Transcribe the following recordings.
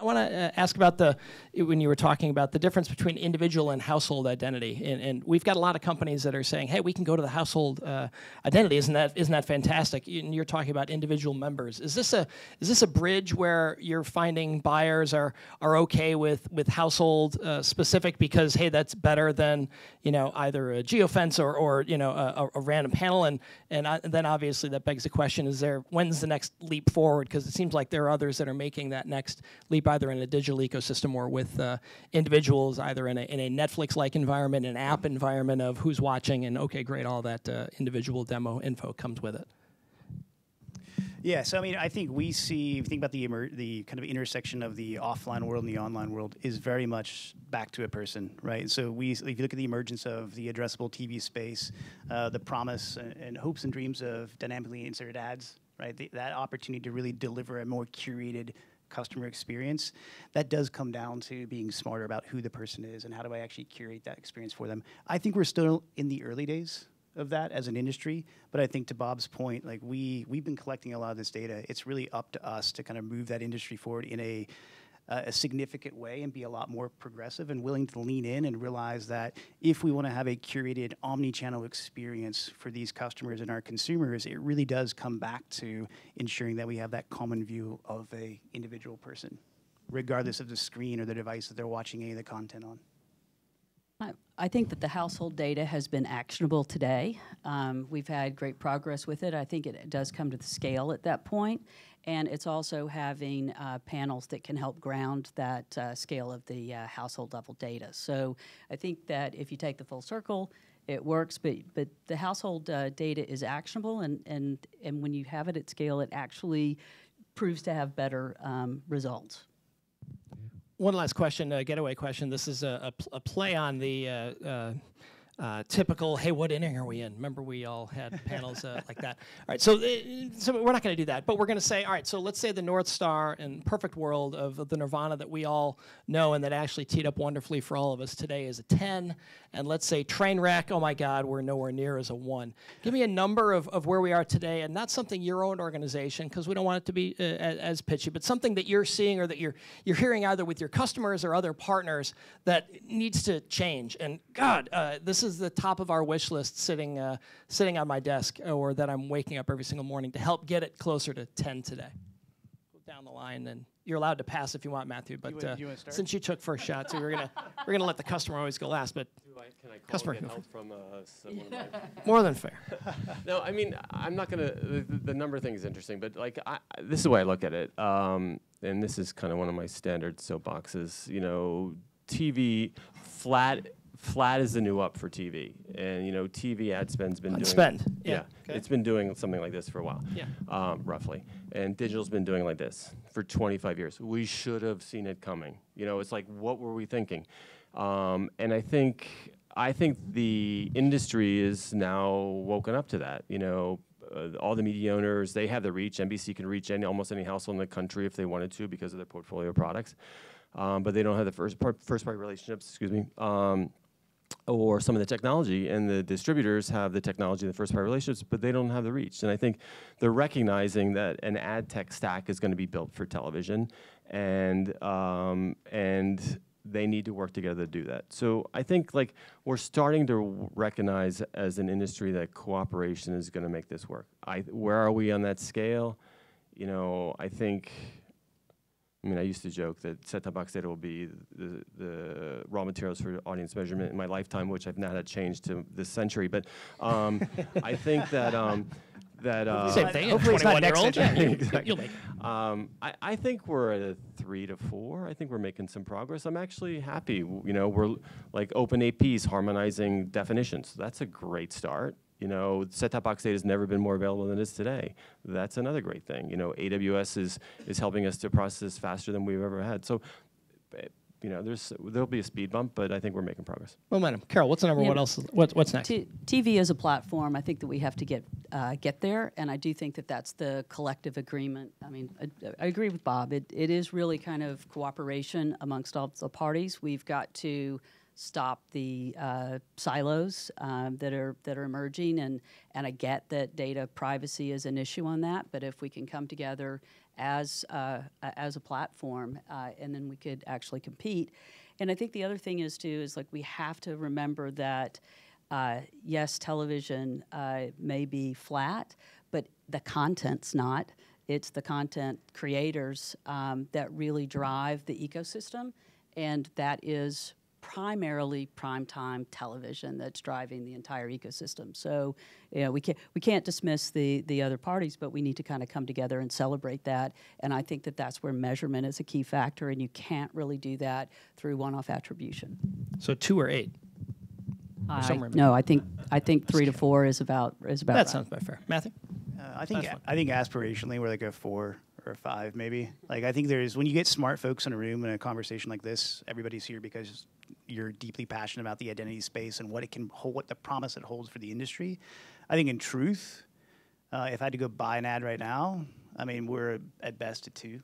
want to ask about when you were talking about the difference between individual and household identity, and we've got a lot of companies that are saying, hey, we can go to the household identity. Isn't that fantastic? And you're talking about individual members. Is this a bridge where you're finding buyers are okay with household specific because, hey, that's better than either a geofence or a random panel, and then obviously that begs the question: when's the next leap forward? Because it seems like there are others that are making that next leap either in a digital ecosystem or with individuals, either in a Netflix-like environment, an app environment of who's watching, and okay, great, all that individual demo info comes with it. Yeah, so I mean, I think we see, if you think about the kind of intersection of the offline world and the online world is very much back to a person, right? So if you look at the emergence of the addressable TV space, the promise and hopes and dreams of dynamically inserted ads, right? That opportunity to really deliver a more curated customer experience, that does come down to being smarter about who the person is and how do I actually curate that experience for them. I think we're still in the early days of that as an industry, but I think to Bob's point, like we've been collecting a lot of this data. It's really up to us to kind of move that industry forward in a significant way and be a lot more progressive and willing to lean in and realize that if we want to have a curated omni-channel experience for these customers and our consumers, it really does come back to ensuring that we have that common view of a individual person, regardless of the screen or the device that they're watching any of the content on. I think that the household data has been actionable today. We've had great progress with it. I think it does come to the scale at that point. And it's also having panels that can help ground that scale of the household level data. So I think that if you take the full circle, it works, but the household data is actionable, and when you have it at scale, it actually proves to have better results. One last question, a getaway question. This is a play on the typical, hey, what inning are we in? Remember we all had panels like that. All right, so we're not going to do that, but we're going to say, all right, so let's say the North Star and perfect world of the nirvana that we all know and that actually teed up wonderfully for all of us today is a 10, and let's say train wreck, oh my God, we're nowhere near as a 1. Give me a number of where we are today, and not something your own organization, because we don't want it to be as pitchy, but something that you're seeing or that you're hearing either with your customers or other partners that needs to change. And God, this is the top of our wish list sitting on my desk, or that I'm waking up every single morning to help get it closer to 10 today. Go down the line, and you're allowed to pass if you want, Matthew. But since you took first shot, so we're gonna let the customer always go last. But can I call and get help from someone? More than fair. No, I mean, I'm not gonna. The number thing is interesting, but like this is the way I look at it, and this is kind of one of my standard soapboxes. TV flat is the new up for TV, and TV ad spend's been it's been doing something like this for a while, roughly, and digital's been doing like this for 25 years. We should have seen it coming. It's like, what were we thinking? And I think the industry is now woken up to that. All the media owners, they have the reach. NBC can reach almost any household in the country if they wanted to because of their portfolio of products, but they don't have the first party relationships. Excuse me. Or some of the technology, and the distributors have the technology and the first-party relationships, but they don't have the reach. And I think they're recognizing that an ad tech stack is going to be built for television, and they need to work together to do that. So I think we're starting to recognize as an industry that cooperation is going to make this work. Where are we on that scale? I used to joke that set-top box data will be the raw materials for audience measurement in my lifetime, which I've now had changed to this century. But I think that same thing. Hopefully, it's not next century. Exactly. You'll make it. I think we're at a 3 to 4. I think we're making some progress. I'm actually happy. We're like open APs, harmonizing definitions. That's a great start. Set-top box data has never been more available than it is today. That's another great thing. AWS is helping us to process faster than we've ever had. So, there'll be a speed bump, but I think we're making progress. Momentum. Carol, what's the number? What else? What's next? TV as a platform, I think that we have to get there, and I do think that that's the collective agreement. I mean, I agree with Bob. It is really kind of cooperation amongst all the parties. We've got to stop the silos that are emerging, and I get that data privacy is an issue on that, but if we can come together as a platform, and then we could actually compete. And I think the other thing is too is like we have to remember that yes, television may be flat, but the content's not. It's the content creators that really drive the ecosystem, and that is primarily primetime television that's driving the entire ecosystem. So, you know, we can't dismiss the other parties, but we need to kind of come together and celebrate that. And I think that that's where measurement is a key factor, and you can't really do that through one-off attribution. So 2 or 8? No, I think 3 to 4 is about That right. sounds about fair. Matthew? I think aspirationally we're like a 4 or a 5 maybe. Like I think there's when you get smart folks in a room in a conversation like this, everybody's here because you're deeply passionate about the identity space and what it can hold, what the promise it holds for the industry. I think in truth, if I had to go buy an ad right now, I mean we're at best at 2.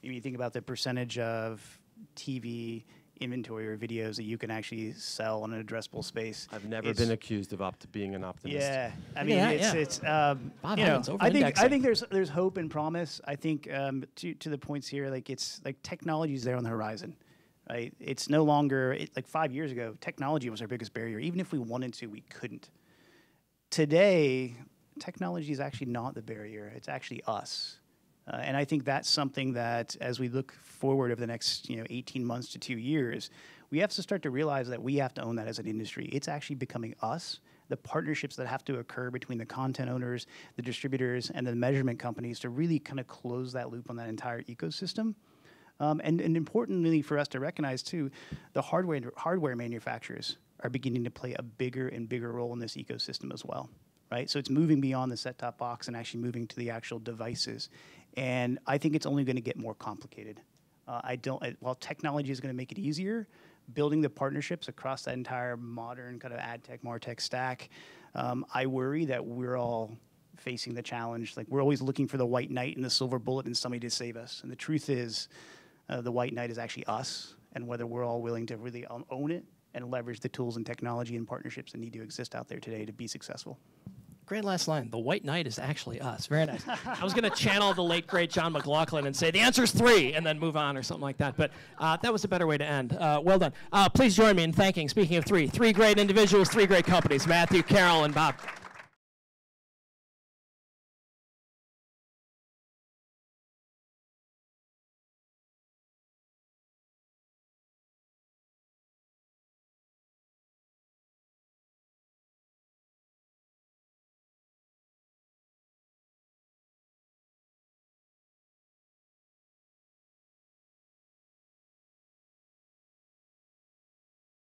If you think about the percentage of TV inventory or videos that you can actually sell in an addressable space. I've never been accused of being an optimist. Yeah, I mean, it's Bob you know, Hinnant's I think there's hope and promise. I think to the points here, like it's like technology is there on the horizon, right? It's no longer like 5 years ago, technology was our biggest barrier. Even if we wanted to, we couldn't. Today, technology is actually not the barrier. It's actually us. And I think that's something that, as we look forward over the next 18 months to 2 years, we have to start to realize that we have to own that as an industry. It's actually becoming us. The partnerships that have to occur between the content owners, the distributors, and the measurement companies to really kind of close that loop on that entire ecosystem. And importantly for us to recognize, too, the hardware manufacturers are beginning to play a bigger and bigger role in this ecosystem as well. Right? So it's moving beyond the set-top box and actually moving to the actual devices. And I think it's only going to get more complicated. While technology is going to make it easier, building the partnerships across that entire modern kind of ad tech, martech stack, I worry that we're all facing the challenge. Like we're always looking for the white knight and the silver bullet and somebody to save us. And the truth is, the white knight is actually us, and whether we're all willing to really own it and leverage the tools and technology and partnerships that need to exist out there today to be successful. Great last line. The white knight is actually us. Very nice. I was going to channel the late, great John McLaughlin and say, the answer's 3, and then move on or something like that. But that was a better way to end. Well done. Please join me in thanking, speaking of 3 great individuals, 3 great companies, Matthew, Carol, and Bob.